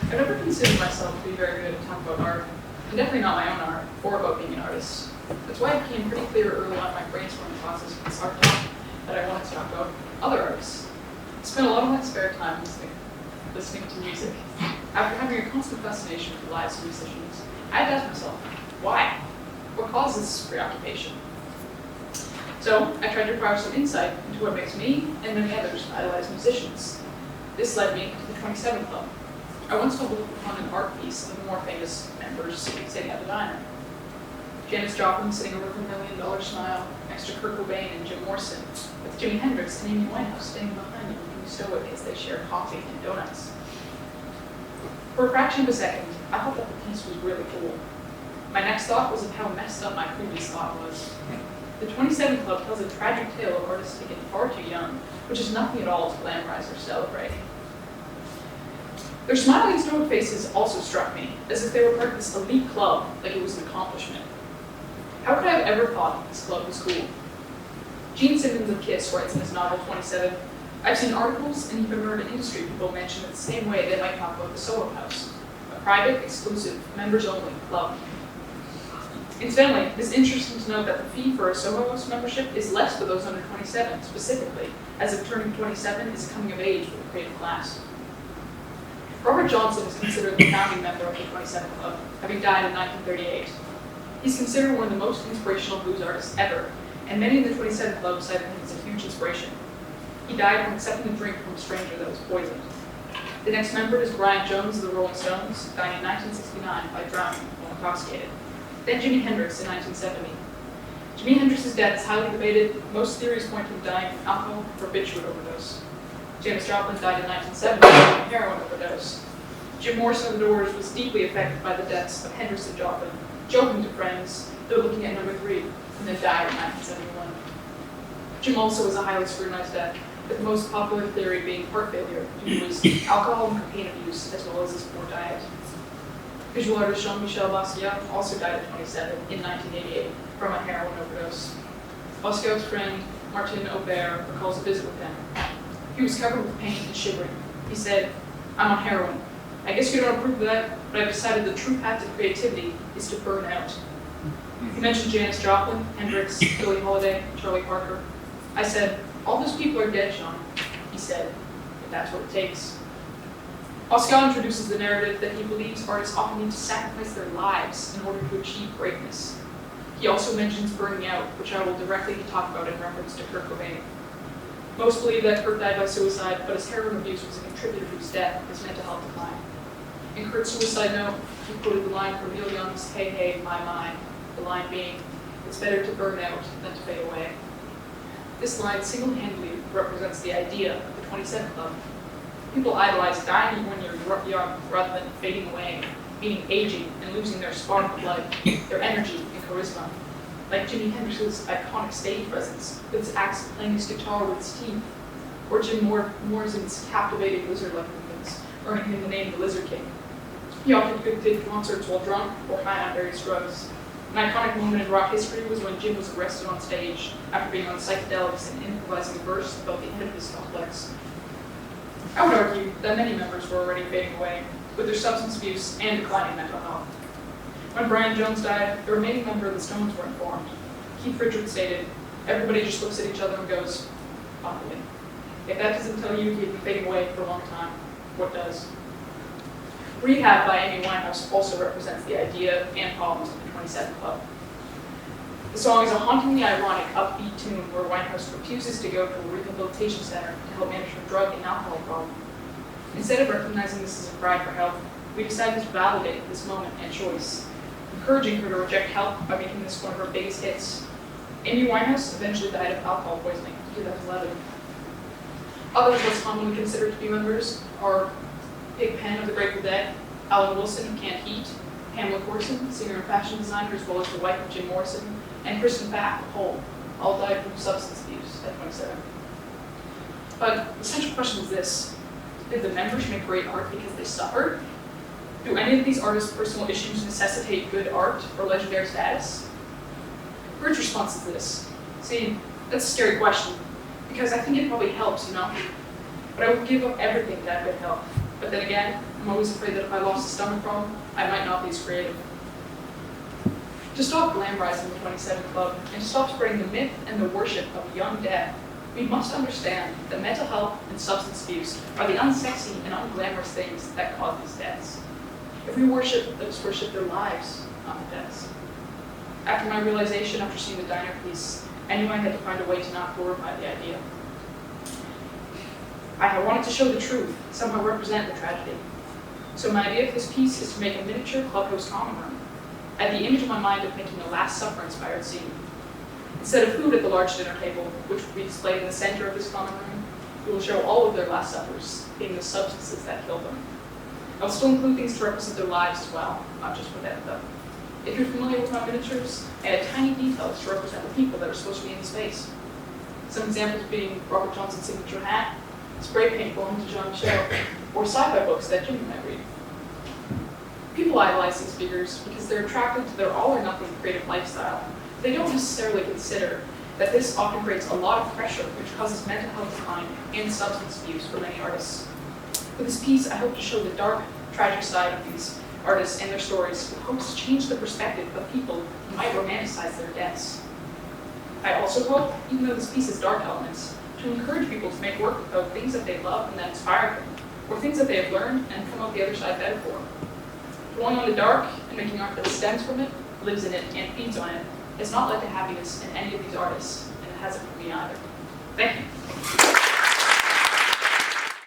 I've never considered myself to be very good at talking about art, and definitely not my own art, or about being an artist. That's why it became pretty clear early on in my brainstorming process for this art talk that I wanted to talk about other artists. I spent a lot of my spare time listening to music. After having a constant fascination with the lives of musicians, I had to ask myself, why? What causes this preoccupation? So I tried to acquire some insight into what makes me and many others idolize musicians. This led me to the 27 Club. I once stumbled upon an art piece of the more famous members sitting at the diner. Janis Joplin sitting over $1 Million Smile next to Kurt Cobain and Jim Morrison, with Jimi Hendrix and Amy Winehouse standing behind them looking stoic as they share coffee and donuts. For a fraction of a second, I thought that the piece was really cool. My next thought was of how messed up my previous thought was. The 27 Club tells a tragic tale of artists taken far too young, which is nothing at all to glamorize or celebrate. Their smiling stoic faces also struck me, as if they were part of this elite club, like it was an accomplishment. How could I have ever thought that this club was cool? Gene Simmons of Kiss writes in his novel 27, I've seen articles and even heard industry people mention it the same way they might talk about the Soho House, a private, exclusive, members-only club. Incidentally, it's interesting to note that the fee for a Soho House membership is less for those under 27 specifically, as if turning 27 is a coming of age for the creative class. Robert Johnson is considered the founding member of the 27 Club, having died in 1938. He's considered one of the most inspirational blues artists ever, and many in the 27 Club cited him as a huge inspiration. He died when accepting a drink from a stranger that was poisoned. The next member is Brian Jones of the Rolling Stones, dying in 1969 by drowning while intoxicated. Then Jimi Hendrix in 1970. Jimi Hendrix's death is highly debated. Most theories point to him dying from alcohol or barbiturate overdose. Janis Joplin died in 1970 from a heroin overdose. Jim Morrison of the Doors was deeply affected by the deaths of Hendrix and Joplin, joking to friends, though looking at number 3, and then died in 1971. Jim also was a highly scrutinized death, with the most popular theory being heart failure due to his alcohol and cocaine abuse, as well as his poor diet. Visual artist Jean-Michel Basquiat also died at 27 in 1988 from a heroin overdose. Basquiat's friend, Martin Aubert, recalls a visit with him. He was covered with pain and shivering. He said, I'm on heroin. I guess you don't approve of that, but I've decided the true path to creativity is to burn out. He mentioned Janis Joplin, Hendrix, Billie Holiday, Charlie Parker. I said, all those people are dead, Sean. He said, if that's what it takes. Basquiat introduces the narrative that he believes artists often need to sacrifice their lives in order to achieve greatness. He also mentions burning out, which I will directly talk about in reference to Kurt Cobain. Most believe that Kurt died by suicide, but his heroin abuse was a contributor to his death and his mental health decline. In Kurt's suicide note, he quoted the line from Neil Young's Hey Hey, My, the line being, it's better to burn out than to fade away. This line single-handedly represents the idea of the 27 Club. People idolize dying when you're young rather than fading away, meaning aging and losing their spark of life, their energy and charisma. Like Jimi Hendrix's iconic stage presence, with his acts of playing his guitar with his teeth, or Jim Morrison's captivating lizard-like movements, earning him the name the Lizard King. He often did concerts while drunk or high on various drugs. An iconic moment in rock history was when Jim was arrested on stage after being on psychedelics and improvising a verse about the Oedipus complex. I would argue that many members were already fading away, with their substance abuse and declining mental health. When Brian Jones died, the remaining member of the Stones were informed. Keith Richards stated, everybody just looks at each other and goes, finally. If that doesn't tell you he'd been fading away for a long time, what does? Rehab by Amy Winehouse also represents the idea and problems of the 27 Club. The song is a hauntingly ironic, upbeat tune where Winehouse refuses to go to a rehabilitation center to help manage her drug and alcohol problem. Instead of recognizing this as a cry for help, we decided to validate this moment and choice, encouraging her to reject help by making this one of her biggest hits. Amy Winehouse eventually died of alcohol poisoning in 2011. Others less commonly considered to be members are Pig Pen of the Grateful Dead, Alan Wilson of Canned Heat, Pamela Corson, singer and fashion designer, as well as the wife of Jim Morrison, and Kristen Bach of Hole, all died from substance abuse at 27. But the central question is this: did the members make great art because they suffered? Do any of these artists' personal issues necessitate good art or legendary status? Kurt's response is this. See, that's a scary question, because I think it probably helps, But I would give up everything that could help. But then again, I'm always afraid that if I lost a stomach problem, I might not be as creative. To stop glamorizing the 27 Club and to stop spreading the myth and the worship of young death, we must understand that mental health and substance abuse are the unsexy and unglamorous things that cause these deaths. If we worship, let us worship their lives, not their deaths. After my realization after seeing the diner piece, I knew I had to find a way to not glorify the idea. I wanted to show the truth, somehow represent the tragedy. So my idea for this piece is to make a miniature clubhouse common room. I had the image in my mind of making a Last Supper-inspired scene. Instead of food at the large dinner table, which will be displayed in the center of this common room, we will show all of their Last Suppers, being the substances that killed them. I will still include things to represent their lives as well, not just what ended up. If you're familiar with my miniatures, I add tiny details to represent the people that are supposed to be in the space. Some examples being Robert Johnson's signature hat, spray paint belonging to Jean-Michel, or sci-fi books that Jimmy might read. People idolize these figures because they're attracted to their all-or-nothing creative lifestyle. They don't necessarily consider that this often creates a lot of pressure, which causes mental health decline and substance abuse for many artists. With this piece, I hope to show the dark, tragic side of these artists and their stories, with hopes to change the perspective of people who might romanticize their deaths. I also hope, even though this piece has dark elements, to encourage people to make work about things that they love and that inspire them, or things that they have learned and come out the other side better for. Dwelling on the dark and making art that stems from it, lives in it, and feeds on it has not led to happiness in any of these artists, and it hasn't for me either. Thank you.